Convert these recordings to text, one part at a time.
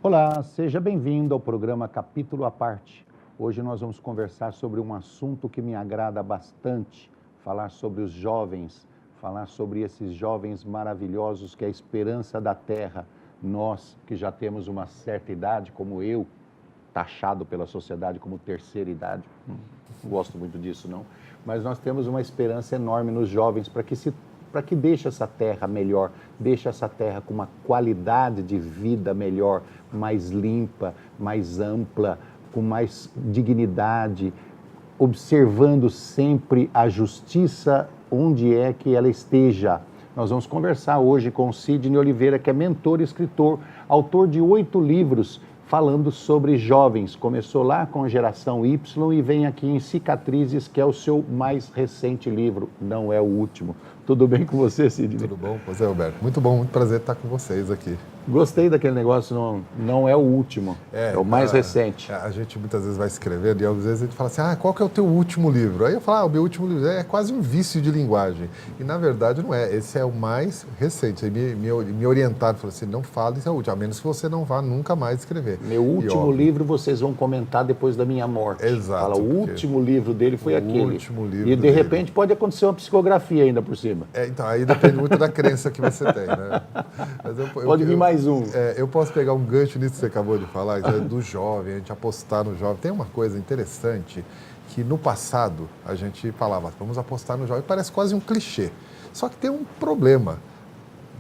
Olá, seja bem-vindo ao programa Capítulo à Parte. Hoje nós vamos conversar sobre um assunto que me agrada bastante, falar sobre os jovens, falar sobre esses jovens maravilhosos que é a esperança da terra. Nós que já temos uma certa idade, como eu, taxado pela sociedade como terceira idade, não gosto muito disso não, mas nós temos uma esperança enorme nos jovens para que deixe essa terra melhor, deixe essa terra com uma qualidade de vida melhor, mais limpa, mais ampla, com mais dignidade, observando sempre a justiça onde é que ela esteja. Nós vamos conversar hoje com o Sidney Oliveira, que é mentor e escritor, autor de 8 livros, falando sobre jovens. Começou lá com a geração Y e vem aqui em Cicatrizes, que é o seu mais recente livro, não é o último. Tudo bem com você, Sidney? Tudo bom, José Alberto? Muito bom, muito prazer estar com vocês aqui. Gostei daquele negócio, não é o último, é o mais recente. A gente muitas vezes vai escrevendo e às vezes a gente fala assim, qual que é o teu último livro? Aí eu falo, o meu último livro é quase um vício de linguagem. E na verdade não é, esse é o mais recente. Aí me orientaram, falaram assim, não fale isso é o último, a menos que você não vá nunca mais escrever. Meu último livro vocês vão comentar depois da minha morte. Exato. Fala, o último livro dele foi aquele. O último livro e de repente pode acontecer uma psicografia ainda por cima. Então, aí depende muito da crença que você tem, né? Mas pode vir mais um. Eu posso pegar um gancho nisso que você acabou de falar, do jovem, a gente apostar no jovem. Tem uma coisa interessante que no passado a gente falava, vamos apostar no jovem, parece quase um clichê. Só que tem um problema.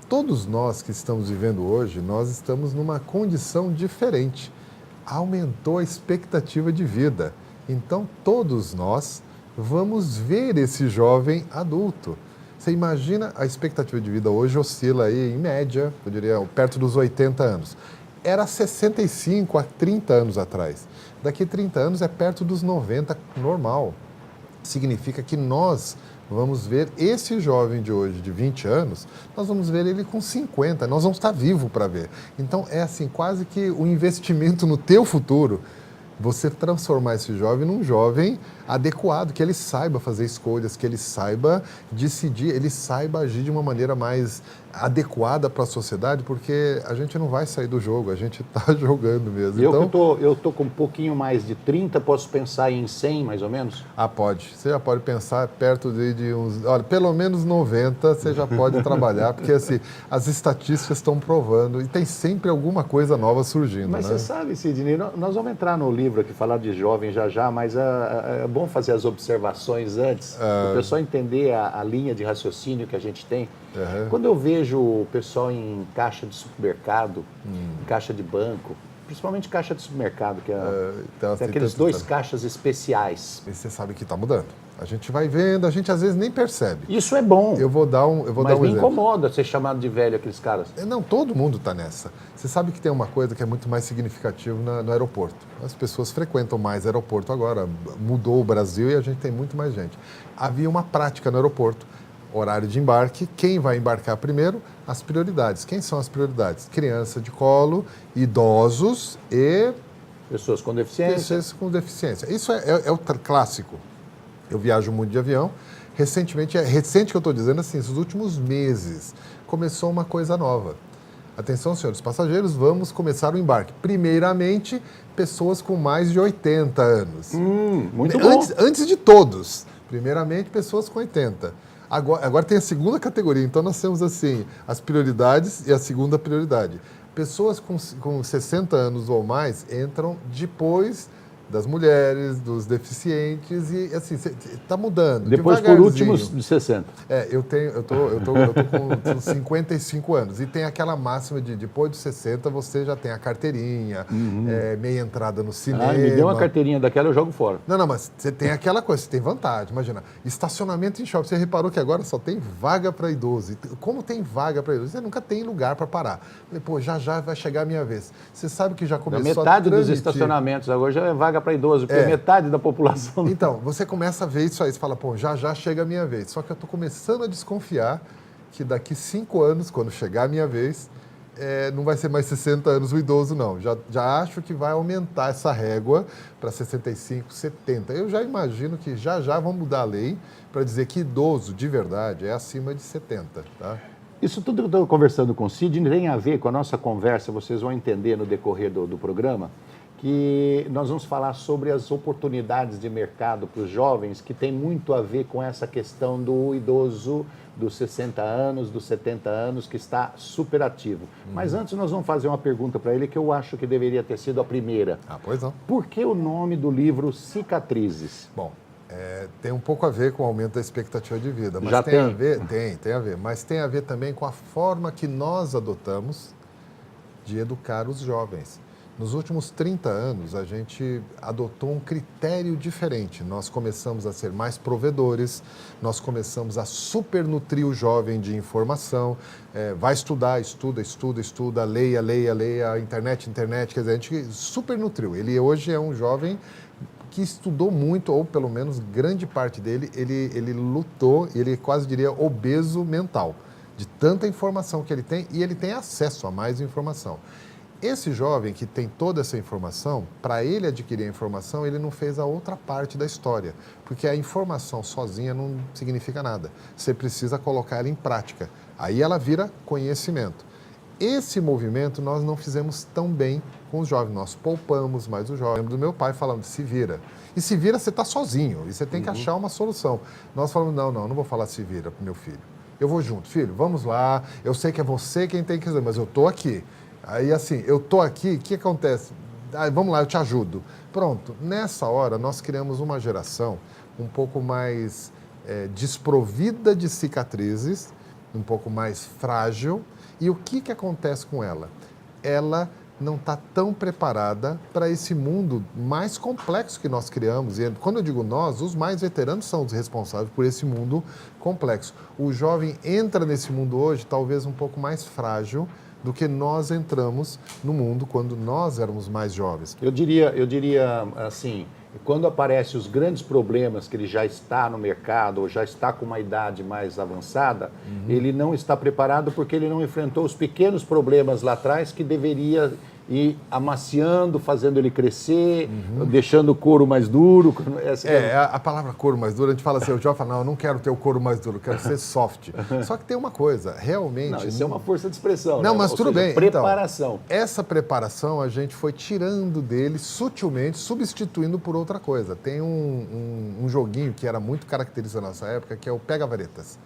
Todos nós que estamos vivendo hoje, nós estamos numa condição diferente. Aumentou a expectativa de vida. Então, todos nós vamos ver esse jovem adulto. Você imagina, a expectativa de vida hoje oscila aí, em média, eu diria, perto dos 80 anos. Era 65 a 30 anos atrás. Daqui a 30 anos é perto dos 90, normal. Significa que nós vamos ver esse jovem de hoje, de 20 anos, nós vamos ver ele com 50, nós vamos estar vivos para ver. Então, é assim, quase que um investimento no teu futuro, você transformar esse jovem num jovem adequado, que ele saiba fazer escolhas, que ele saiba decidir, ele saiba agir de uma maneira mais adequada para a sociedade, porque a gente não vai sair do jogo, a gente está jogando mesmo. Eu tô com um pouquinho mais de 30, posso pensar em 100 mais ou menos? Pode. Você já pode pensar perto de uns... Olha, pelo menos 90 você já pode trabalhar, porque assim, as estatísticas estão provando e tem sempre alguma coisa nova surgindo. Mas né? Você sabe, Sidney, nós vamos entrar no livro aqui, falar de jovem já, mas é bom fazer as observações antes, para o pessoal entender a linha de raciocínio que a gente tem. Quando eu vejo o pessoal em caixa de supermercado, em caixa de banco, principalmente caixa de supermercado, que tem aqueles 2 caixas especiais. E você sabe que está mudando. A gente vai vendo, a gente às vezes nem percebe. Isso é bom. Eu vou dar um Mas me exemplo. incomoda ser chamado de velho aqueles caras. Não, todo mundo está nessa. Você sabe que tem uma coisa que é muito mais significativa no aeroporto. As pessoas frequentam mais aeroporto agora. Mudou o Brasil e a gente tem muito mais gente. Havia uma prática no aeroporto. Horário de embarque, quem vai embarcar primeiro, as prioridades. Quem são as prioridades? Criança de colo, idosos e... Pessoas com deficiência. Pessoas com deficiência. Isso é o clássico. Eu viajo muito de avião. Recentemente, recente que eu estou dizendo assim, esses últimos meses, começou uma coisa nova. Atenção, senhores passageiros, vamos começar o embarque. Primeiramente, pessoas com mais de 80 anos. Muito bom. Antes de todos. Primeiramente, pessoas com 80. Agora tem a segunda categoria, então nós temos assim, as prioridades e a segunda prioridade. Pessoas com 60 anos ou mais entram depois das mulheres, dos deficientes e assim, está mudando. Depois por últimos de 60. Eu tô com 55 anos e tem aquela máxima de depois de 60 você já tem a carteirinha, meia entrada no cinema. Me deu uma carteirinha daquela, eu jogo fora. Não, mas você tem aquela coisa, você tem vantagem. Imagina, estacionamento em shopping. Você reparou que agora só tem vaga para idoso. Como tem vaga para idoso? Você nunca tem lugar para parar. Pô, já vai chegar a minha vez. Você sabe que já começou metade dos estacionamentos agora já é vaga para idoso, porque metade da população... Então, você começa a ver isso aí, você fala, pô, já chega a minha vez. Só que eu estou começando a desconfiar que daqui 5 anos, quando chegar a minha vez, não vai ser mais 60 anos o idoso, não. Já acho que vai aumentar essa régua para 65, 70. Eu já imagino que já vão mudar a lei para dizer que idoso, de verdade, é acima de 70, tá? Isso tudo que eu estou conversando com o Sidney tem a ver com a nossa conversa, vocês vão entender no decorrer do programa, que nós vamos falar sobre as oportunidades de mercado para os jovens, que tem muito a ver com essa questão do idoso dos 60 anos, dos 70 anos, que está super ativo. Mas antes nós vamos fazer uma pergunta para ele que eu acho que deveria ter sido a primeira. Ah, pois não. Por que o nome do livro Cicatrizes? Bom, tem um pouco a ver com o aumento da expectativa de vida. Mas Já tem a ver? Tem a ver. Mas tem a ver também com a forma que nós adotamos de educar os jovens. Nos últimos 30 anos, a gente adotou um critério diferente. Nós começamos a ser mais provedores, nós começamos a supernutrir o jovem de informação. Vai estudar, estuda, leia, internet. Quer dizer, a gente supernutriu. Ele hoje é um jovem que estudou muito, ou pelo menos grande parte dele, ele lutou, ele quase diria obeso mental, de tanta informação que ele tem, e ele tem acesso a mais informação. Esse jovem que tem toda essa informação, para ele adquirir a informação, ele não fez a outra parte da história, porque a informação sozinha não significa nada. Você precisa colocar ela em prática. Aí ela vira conhecimento. Esse movimento nós não fizemos tão bem com os jovens. Nós poupamos mais os jovens. Eu lembro do meu pai falando, se vira. E se vira, você está sozinho e você tem que achar uma solução. Nós falamos, não vou falar se vira para o meu filho. Eu vou junto, filho, vamos lá. Eu sei que é você quem tem que dizer, mas eu estou aqui. Aí, assim, eu estou aqui, o que acontece? Vamos lá, eu te ajudo. Pronto, nessa hora nós criamos uma geração um pouco mais desprovida de cicatrizes, um pouco mais frágil. E o que acontece com ela? Ela não está tão preparada para esse mundo mais complexo que nós criamos. E quando eu digo nós, os mais veteranos são os responsáveis por esse mundo complexo. O jovem entra nesse mundo hoje talvez um pouco mais frágil do que nós entramos no mundo quando nós éramos mais jovens. Eu diria assim, quando aparecem os grandes problemas que ele já está no mercado ou já está com uma idade mais avançada, ele não está preparado porque ele não enfrentou os pequenos problemas lá atrás que deveria ir amaciando, fazendo ele crescer, deixando o couro mais duro. A palavra couro mais duro, a gente fala assim, o jovem fala, não, eu não quero ter o couro mais duro, eu quero ser soft. Só que tem uma coisa, realmente... Não, isso é uma força de expressão. Não, né? mas Ou tudo seja, bem. Preparação. Então, essa preparação a gente foi tirando dele sutilmente, substituindo por outra coisa. Tem um joguinho que era muito característico da nossa época, que é o pega-varetas.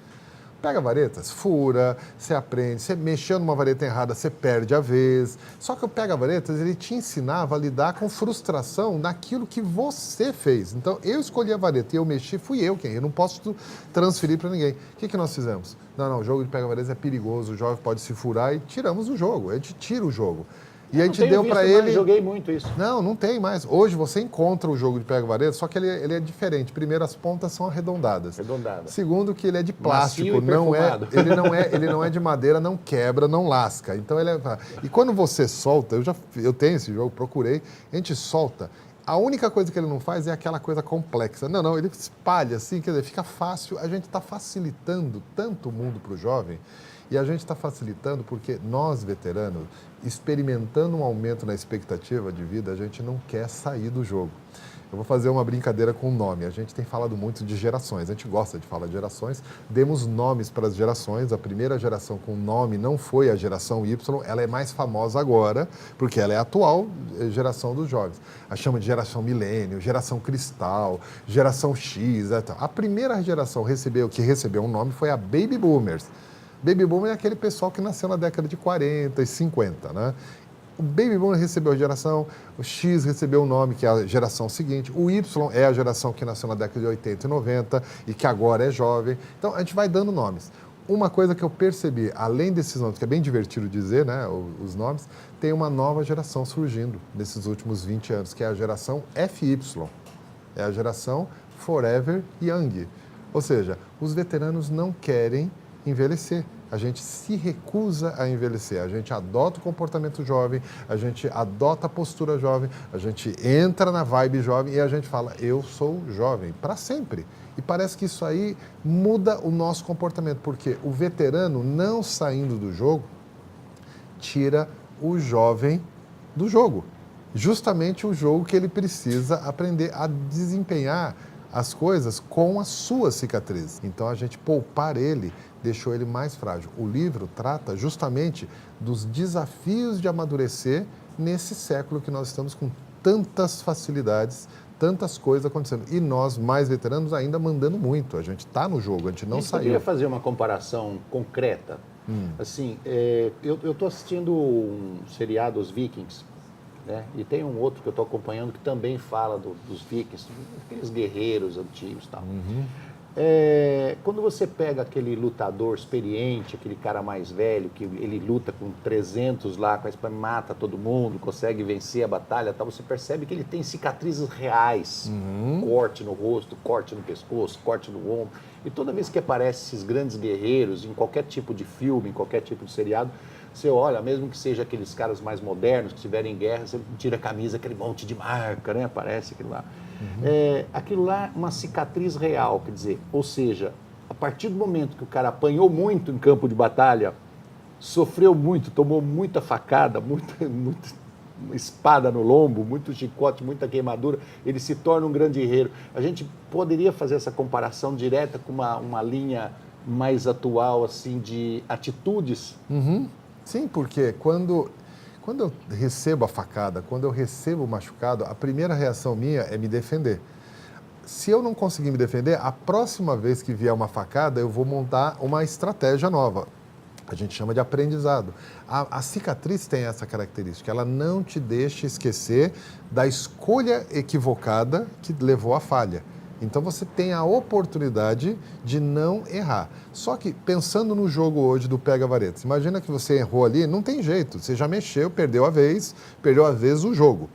Pega-varetas, fura, você aprende, você mexeu numa vareta errada, você perde a vez. Só que o pega-varetas, ele te ensinava a lidar com frustração naquilo que você fez. Então, eu escolhi a vareta e eu mexi, fui eu quem, eu não posso transferir para ninguém. O que nós fizemos? Não, o jogo de pega-varetas é perigoso, o jovem pode se furar e tiramos o jogo, a gente tira o jogo. E a gente deu para ele... Eu joguei muito isso. Não tem mais. Hoje você encontra o jogo de pega-varetas, só que ele é diferente. Primeiro, as pontas são arredondadas. Segundo, que ele é de plástico. Ele não é de madeira, não quebra, não lasca. Então ele é... E quando você solta, eu tenho esse jogo, procurei, a gente solta. A única coisa que ele não faz é aquela coisa complexa. Não, ele espalha assim, quer dizer, fica fácil. A gente está facilitando tanto o mundo para o jovem. E a gente está facilitando porque nós, veteranos, experimentando um aumento na expectativa de vida, a gente não quer sair do jogo. Eu vou fazer uma brincadeira com o nome. A gente tem falado muito de gerações, a gente gosta de falar de gerações. Demos nomes para as gerações. A primeira geração com nome não foi a geração Y, ela é mais famosa agora, porque ela é a atual geração dos jovens. A chama de geração milênio, geração cristal, geração X. A primeira geração que recebeu um nome foi a Baby Boomers. Baby Boomer é aquele pessoal que nasceu na década de 40 e 50, né? O Baby Boomer recebeu a geração, o X recebeu o nome, que é a geração seguinte, o Y é a geração que nasceu na década de 80 e 90 e que agora é jovem. Então, a gente vai dando nomes. Uma coisa que eu percebi, além desses nomes, que é bem divertido dizer, né, os nomes, tem uma nova geração surgindo nesses últimos 20 anos, que é a geração FY. É a geração Forever Young. Ou seja, os veteranos não querem envelhecer. A gente se recusa a envelhecer, a gente adota o comportamento jovem, a gente adota a postura jovem, a gente entra na vibe jovem e a gente fala, eu sou jovem, para sempre. E parece que isso aí muda o nosso comportamento, porque o veterano não saindo do jogo tira o jovem do jogo. Justamente o jogo que ele precisa aprender a desempenhar as coisas com as suas cicatrizes. Então, a gente poupar ele deixou ele mais frágil. O livro trata justamente dos desafios de amadurecer nesse século que nós estamos com tantas facilidades, tantas coisas acontecendo. E nós, mais veteranos, ainda mandando muito. A gente está no jogo, a gente não saiu. Eu queria fazer uma comparação concreta. Assim, eu estou assistindo um seriado, Os Vikings, né? E tem um outro que eu estou acompanhando que também fala dos Vikings, aqueles guerreiros antigos e tal. Quando você pega aquele lutador experiente, aquele cara mais velho, que ele luta com 300 lá, com a espada, mata todo mundo, consegue vencer a batalha, tal, você percebe que ele tem cicatrizes reais, corte no rosto, corte no pescoço, corte no ombro. E toda vez que aparecem esses grandes guerreiros, em qualquer tipo de filme, em qualquer tipo de seriado, você olha, mesmo que seja aqueles caras mais modernos, que estiverem em guerra, você tira a camisa, aquele monte de marca, né? Aparece aquilo lá. Aquilo lá é uma cicatriz real, quer dizer, ou seja, a partir do momento que o cara apanhou muito em campo de batalha, sofreu muito, tomou muita facada, muita espada no lombo, muito chicote, muita queimadura, ele se torna um grande guerreiro. A gente poderia fazer essa comparação direta com uma linha mais atual, assim, de atitudes? Sim, porque quando eu recebo a facada, quando eu recebo o machucado, a primeira reação minha é me defender. Se eu não conseguir me defender, a próxima vez que vier uma facada, eu vou montar uma estratégia nova. A gente chama de aprendizado. A cicatriz tem essa característica, ela não te deixa esquecer da escolha equivocada que levou à falha. Então você tem a oportunidade de não errar. Só que pensando no jogo hoje do pega-varetas, imagina que você errou ali, não tem jeito, você já mexeu, perdeu a vez o jogo.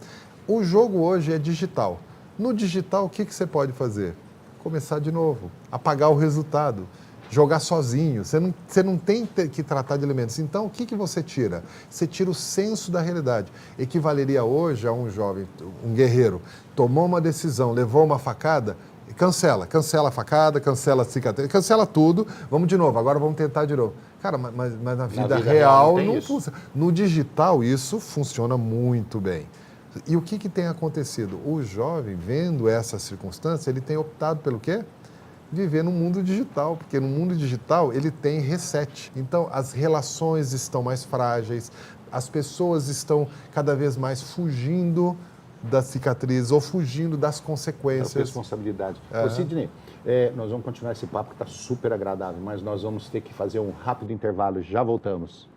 O jogo hoje é digital. No digital, o que você pode fazer? Começar de novo, apagar o resultado, jogar sozinho, você não tem que tratar de elementos. Então, o que você tira? Você tira o senso da realidade. Equivaleria hoje a um jovem, um guerreiro, tomou uma decisão, levou uma facada, cancela a facada, cancela a cicatriz, cancela tudo, vamos de novo, agora vamos tentar de novo. Cara, mas na vida real não funciona. No digital isso funciona muito bem. E o que tem acontecido? O jovem, vendo essa circunstância, ele tem optado pelo quê? Viver no mundo digital, porque no mundo digital ele tem reset. Então as relações estão mais frágeis, as pessoas estão cada vez mais fugindo das cicatrizes ou fugindo das consequências. É responsabilidade. Ô, Sidney, nós vamos continuar esse papo que está super agradável, mas nós vamos ter que fazer um rápido intervalo. Já voltamos.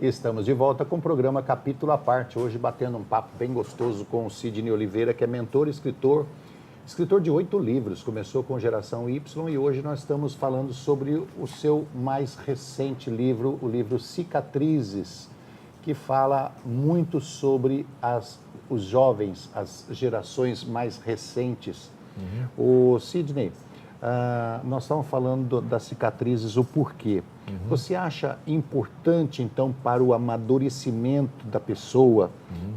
Estamos de volta com o programa Capítulo à Parte, hoje batendo um papo bem gostoso com o Sidney Oliveira, que é mentor e escritor de 8 livros, começou com Geração Y e hoje nós estamos falando sobre o seu mais recente livro, o livro Cicatrizes, que fala muito sobre os jovens, as gerações mais recentes. O Sidney, nós estamos falando das cicatrizes, o porquê. Você acha importante, então, para o amadurecimento da pessoa,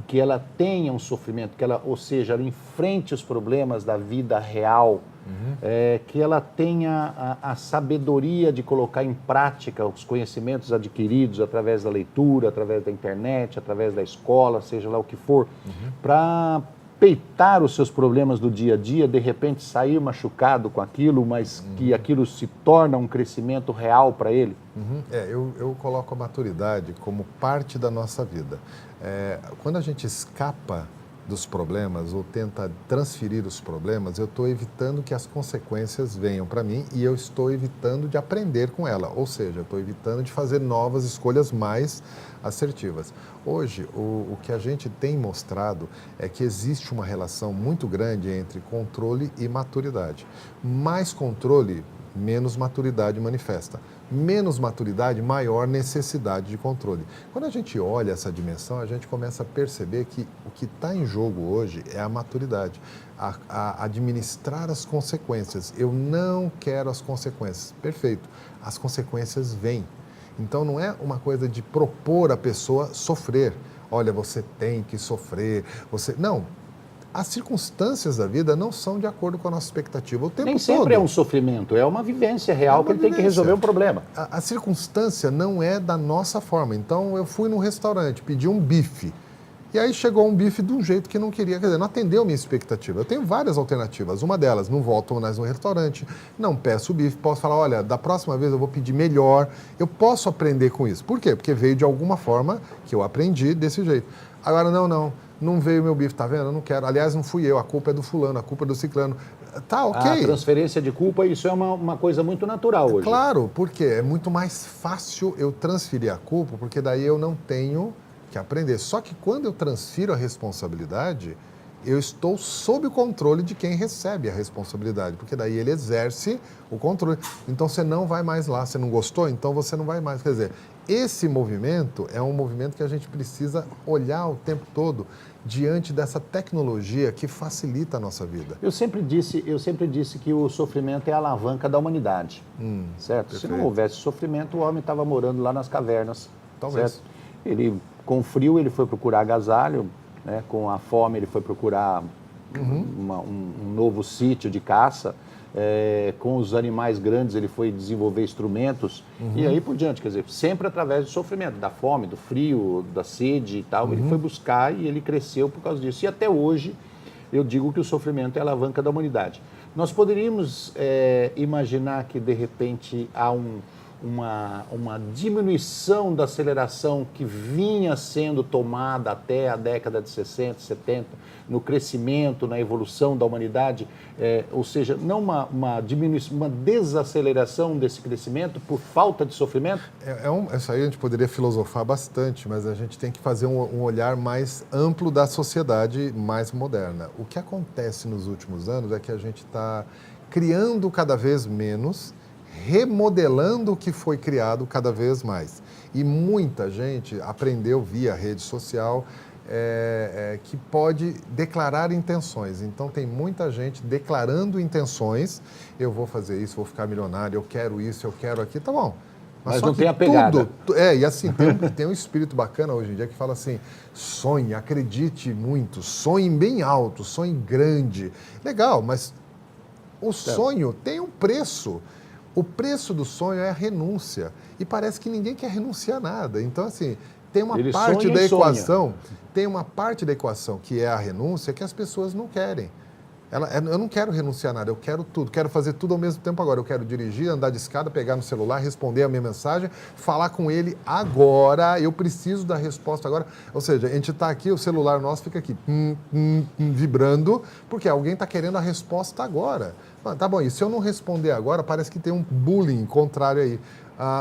que ela tenha um sofrimento, ou seja, ela enfrente os problemas da vida real, que ela tenha a sabedoria de colocar em prática os conhecimentos adquiridos através da leitura, através da internet, através da escola, seja lá o que for, para peitar os seus problemas do dia a dia, de repente sair machucado com aquilo, mas que aquilo se torna um crescimento real para ele? Eu coloco a maturidade como parte da nossa vida. Quando a gente escapa dos problemas ou tenta transferir os problemas, eu estou evitando que as consequências venham para mim e eu estou evitando de aprender com ela, ou seja, eu estou evitando de fazer novas escolhas mais assertivas. Hoje, o que a gente tem mostrado é que existe uma relação muito grande entre controle e maturidade. Mais controle, menos maturidade manifesta. Menos maturidade, maior necessidade de controle. Quando a gente olha essa dimensão, a gente começa a perceber que o que está em jogo hoje é a maturidade, a administrar as consequências. Eu não quero as consequências. Perfeito. As consequências vêm. Então não é uma coisa de propor a pessoa sofrer. Olha, você tem que sofrer. Não. As circunstâncias da vida não são de acordo com a nossa expectativa o tempo todo. Nem sempre é um sofrimento, é uma vivência real que ele tem que resolver um problema. A circunstância não é da nossa forma. Então, eu fui num restaurante, pedi um bife. E aí chegou um bife de um jeito que não queria, quer dizer, não atendeu a minha expectativa. Eu tenho várias alternativas. Uma delas, não volto mais no restaurante, não peço o bife, posso falar, olha, da próxima vez eu vou pedir melhor. Eu posso aprender com isso. Por quê? Porque veio de alguma forma que eu aprendi desse jeito. Agora, não veio meu bife, tá vendo? Eu não quero. Aliás, não fui eu, a culpa é do fulano, a culpa é do ciclano. Tá, ok. A transferência de culpa, isso é uma coisa muito natural hoje. Claro, porque é muito mais fácil eu transferir a culpa, porque daí eu não tenho que aprender. Só que quando eu transfiro a responsabilidade, eu estou sob o controle de quem recebe a responsabilidade, porque daí ele exerce o controle. Então você não vai mais lá, você não gostou, então você não vai mais. Quer dizer, esse movimento é um movimento que a gente precisa olhar o tempo todo diante dessa tecnologia que facilita a nossa vida. Eu sempre disse que o sofrimento é a alavanca da humanidade, certo? Perfeito. Se não houvesse sofrimento, o homem estava morando lá nas cavernas, Talvez. certo? Ele, com frio, ele foi procurar agasalho, né? Com a fome, ele foi procurar um novo sítio de caça, com os animais grandes, ele foi desenvolver instrumentos, e aí por diante, quer dizer, sempre através do sofrimento, da fome, do frio, da sede e tal, ele foi buscar e ele cresceu por causa disso. E até hoje, eu digo que o sofrimento é a alavanca da humanidade. Nós poderíamos imaginar que, de repente, há uma diminuição da aceleração que vinha sendo tomada até a década de 60, 70, no crescimento, na evolução da humanidade, ou seja, não uma diminuição, uma desaceleração desse crescimento por falta de sofrimento? Isso aí a gente poderia filosofar bastante, mas a gente tem que fazer um olhar mais amplo da sociedade mais moderna. O que acontece nos últimos anos é que a gente está criando cada vez menos, remodelando o que foi criado cada vez mais. E muita gente aprendeu via rede social que pode declarar intenções. Então, tem muita gente declarando intenções, eu vou fazer isso, vou ficar milionário, eu quero isso, eu quero aquilo, tá bom. Mas não tem a pegada. E assim, tem um espírito bacana hoje em dia que fala assim, sonhe, acredite muito, sonhe bem alto, sonhe grande. Legal, mas o sonho tem um preço. O preço do sonho é a renúncia. E parece que ninguém quer renunciar a nada. Então, assim, tem uma parte da equação, que é a renúncia, que as pessoas não querem. Eu não quero renunciar a nada, eu quero tudo, quero fazer tudo ao mesmo tempo agora. Eu quero dirigir, andar de escada, pegar no celular, responder a minha mensagem, falar com ele agora, eu preciso da resposta agora. Ou seja, a gente está aqui, o celular nosso fica aqui, vibrando, porque alguém está querendo a resposta agora. Tá bom, e se eu não responder agora, parece que tem um bullying contrário aí.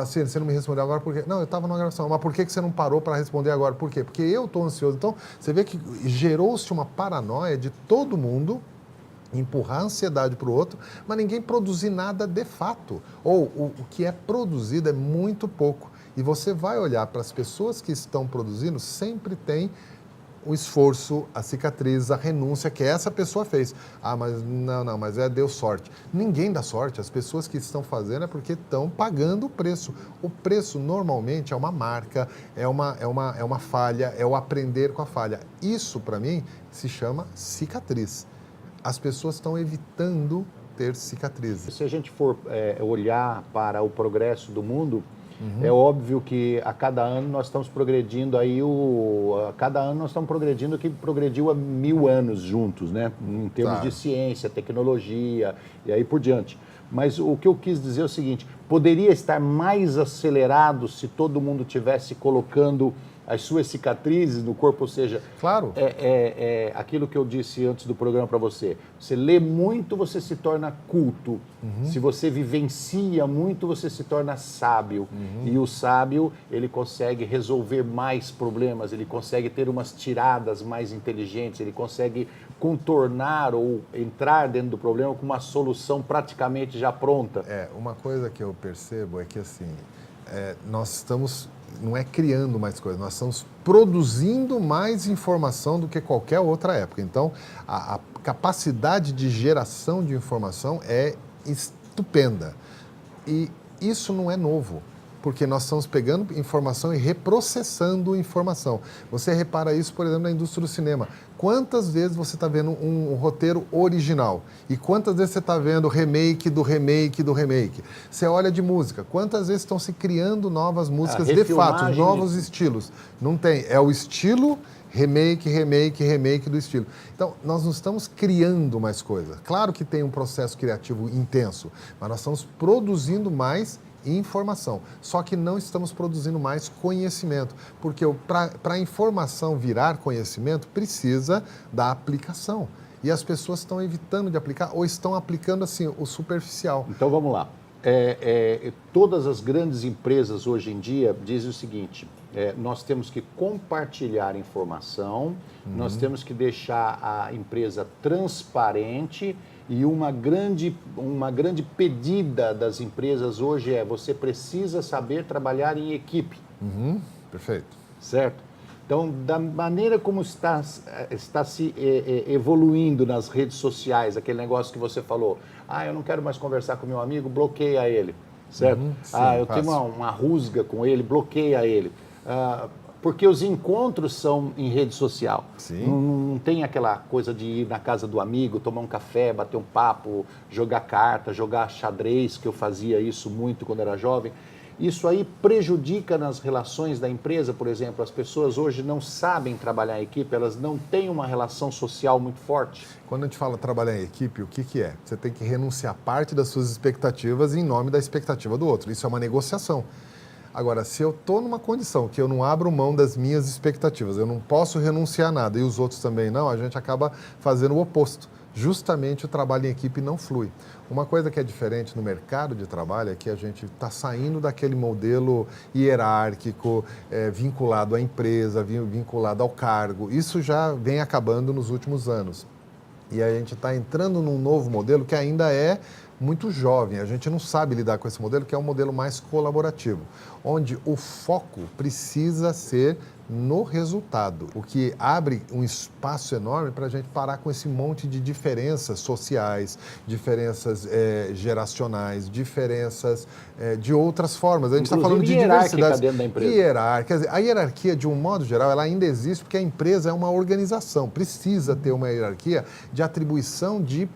Você não me respondeu agora por quê? Não, eu estava numa gravação. Mas por que você não parou para responder agora? Por quê? Porque eu estou ansioso. Então, você vê que gerou-se uma paranoia de todo mundo empurrar a ansiedade para o outro, mas ninguém produzir nada de fato. Ou o que é produzido é muito pouco. E você vai olhar para as pessoas que estão produzindo, sempre tem o esforço, a cicatriz, a renúncia que essa pessoa fez. Mas mas deu sorte. Ninguém dá sorte. As pessoas que estão fazendo é porque estão pagando o preço. O preço normalmente é uma marca, é uma falha, é o aprender com a falha. Isso, para mim, se chama cicatriz. As pessoas estão evitando ter cicatrizes. Se a gente for olhar para o progresso do mundo, é óbvio que a cada ano nós estamos progredindo que progrediu há 1000 anos juntos, né? Em termos de ciência, tecnologia e aí por diante. Mas o que eu quis dizer é o seguinte, poderia estar mais acelerado se todo mundo tivesse colocando as suas cicatrizes no corpo, ou seja, claro. Aquilo que eu disse antes do programa para você. Você lê muito, você se torna culto. Se você vivencia muito, você se torna sábio. E o sábio, ele consegue resolver mais problemas, ele consegue ter umas tiradas mais inteligentes, ele consegue contornar ou entrar dentro do problema com uma solução praticamente já pronta. Uma coisa que eu percebo é que, assim, nós estamos... não é criando mais coisas, nós estamos produzindo mais informação do que qualquer outra época. Então, a capacidade de geração de informação é estupenda. E isso não é novo. Porque nós estamos pegando informação e reprocessando informação. Você repara isso, por exemplo, na indústria do cinema. Quantas vezes você está vendo um roteiro original? E quantas vezes você está vendo remake do remake do remake? Você olha de música. Quantas vezes estão se criando novas músicas de fato, novos estilos? Não tem. É o estilo remake, remake, remake do estilo. Então, nós não estamos criando mais coisas. Claro que tem um processo criativo intenso, mas nós estamos produzindo mais informação. Só que não estamos produzindo mais conhecimento, porque para a informação virar conhecimento, precisa da aplicação. E as pessoas estão evitando de aplicar ou estão aplicando assim o superficial. Então vamos lá. Todas as grandes empresas hoje em dia dizem o seguinte: nós temos que compartilhar informação, nós temos que deixar a empresa transparente. E uma grande pedida das empresas hoje você precisa saber trabalhar em equipe. Perfeito. Certo? Então, da maneira como está se evoluindo nas redes sociais, aquele negócio que você falou, eu não quero mais conversar com meu amigo, bloqueia ele, certo? Sim, eu tenho uma rusga com ele, bloqueia ele. Porque os encontros são em rede social. Não tem aquela coisa de ir na casa do amigo, tomar um café, bater um papo, jogar carta, jogar xadrez, que eu fazia isso muito quando era jovem. Isso aí prejudica nas relações da empresa, por exemplo. As pessoas hoje não sabem trabalhar em equipe, elas não têm uma relação social muito forte. Quando a gente fala trabalhar em equipe, o que é? Você tem que renunciar parte das suas expectativas em nome da expectativa do outro. Isso é uma negociação. Agora, se eu estou numa condição que eu não abro mão das minhas expectativas, eu não posso renunciar a nada e os outros também não, a gente acaba fazendo o oposto. Justamente o trabalho em equipe não flui. Uma coisa que é diferente no mercado de trabalho é que a gente está saindo daquele modelo hierárquico, vinculado à empresa, vinculado ao cargo. Isso já vem acabando nos últimos anos. E a gente está entrando num novo modelo que ainda é muito jovem, a gente não sabe lidar com esse modelo, que é um modelo mais colaborativo, onde o foco precisa ser no resultado, o que abre um espaço enorme para a gente parar com esse monte de diferenças sociais, diferenças geracionais, diferenças de outras formas. A gente está falando de diversidade dentro da empresa. Quer dizer, a hierarquia, de um modo geral, ela ainda existe porque a empresa é uma organização, precisa ter uma hierarquia de atribuição de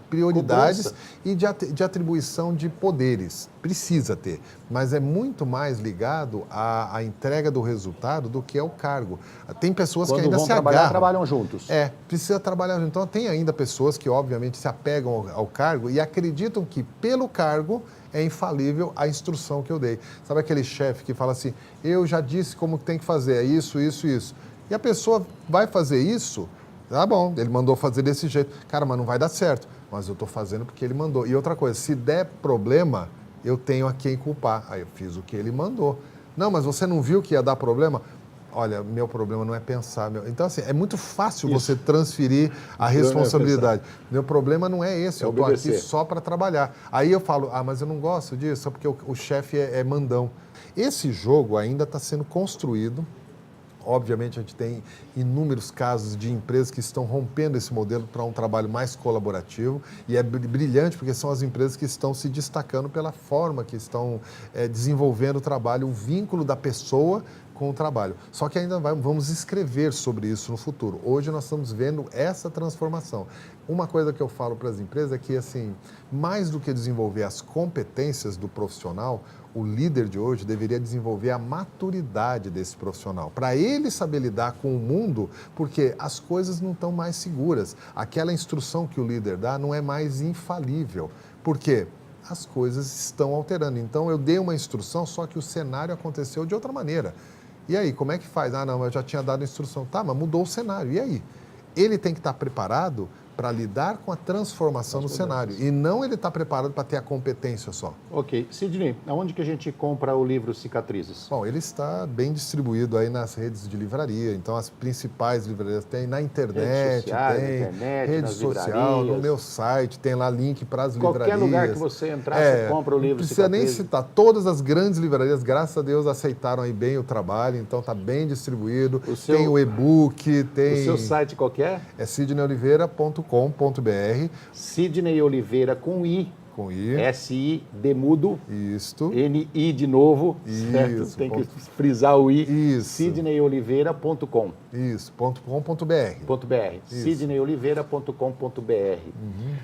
prioridades e de atribuição de poderes. Precisa ter, mas é muito mais ligado à entrega do resultado do que ao cargo. Tem pessoas que ainda se agarram. Trabalham juntos. Precisa trabalhar junto. Então, tem ainda pessoas que, obviamente, se apegam ao cargo e acreditam que, pelo cargo, é infalível a instrução que eu dei. Sabe aquele chefe que fala assim, eu já disse como tem que fazer, é isso, isso, isso. E a pessoa vai fazer isso. Tá bom, ele mandou fazer desse jeito. Cara, mas não vai dar certo. Mas eu estou fazendo porque ele mandou. E outra coisa, se der problema, eu tenho a quem culpar. Aí eu fiz o que ele mandou. Não, mas você não viu que ia dar problema? Olha, meu problema não é pensar. Então, assim, é muito fácil você transferir a responsabilidade. Meu problema não é esse, eu estou aqui só para trabalhar. Aí eu falo, mas eu não gosto disso, só porque o chefe é mandão. Esse jogo ainda está sendo construído. Obviamente, a gente tem inúmeros casos de empresas que estão rompendo esse modelo para um trabalho mais colaborativo e é brilhante porque são as empresas que estão se destacando pela forma que estão desenvolvendo o trabalho, o vínculo da pessoa com o trabalho. Só que ainda vamos escrever sobre isso no futuro. Hoje nós estamos vendo essa transformação. Uma coisa que eu falo para as empresas é que, assim, mais do que desenvolver as competências do profissional, o líder de hoje deveria desenvolver a maturidade desse profissional, para ele saber lidar com o mundo, porque as coisas não estão mais seguras. Aquela instrução que o líder dá não é mais infalível. Por quê? As coisas estão alterando. Então, eu dei uma instrução, só que o cenário aconteceu de outra maneira. E aí, como é que faz? Não, eu já tinha dado a instrução. Tá, mas mudou o cenário. E aí? Ele tem que estar preparado para lidar com a transformação no cenário. E não ele está preparado para ter a competência só. Ok. Sidney, aonde que a gente compra o livro Cicatrizes? Bom, ele está bem distribuído aí nas redes de livraria. Então, as principais livrarias tem na internet, rede social, no meu site, tem lá link para as livrarias. Qualquer lugar que você entrar, você compra o livro Cicatrizes. Não precisa nem citar. Todas as grandes livrarias, graças a Deus, aceitaram aí bem o trabalho. Então, está bem distribuído. Tem o e-book, tem... O seu site qual que é? É sidneyoliveira.com.br. Sidney Oliveira com I, Com I. S-I, D mudo. Isto. N-I de novo. Certo? Isso. Tem que frisar o I. Isso. SidneyOliveira.com. Isso. .com.br. SidneyOliveira.com.br.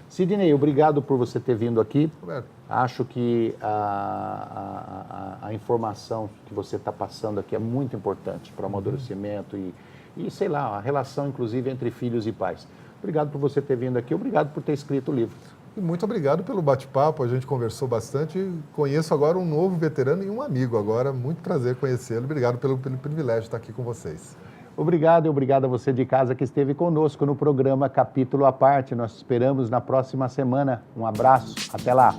Sidney, obrigado por você ter vindo aqui. Roberto. Acho que a informação que você está passando aqui é muito importante para o amadurecimento e, sei lá, a relação, inclusive, entre filhos e pais. Obrigado por você ter vindo aqui, obrigado por ter escrito o livro. E muito obrigado pelo bate-papo, a gente conversou bastante. Conheço agora um novo veterano e um amigo agora. Muito prazer conhecê-lo. Obrigado pelo privilégio de estar aqui com vocês. Obrigado e obrigado a você de casa que esteve conosco no programa Capítulo à Parte. Nós esperamos na próxima semana. Um abraço, até lá.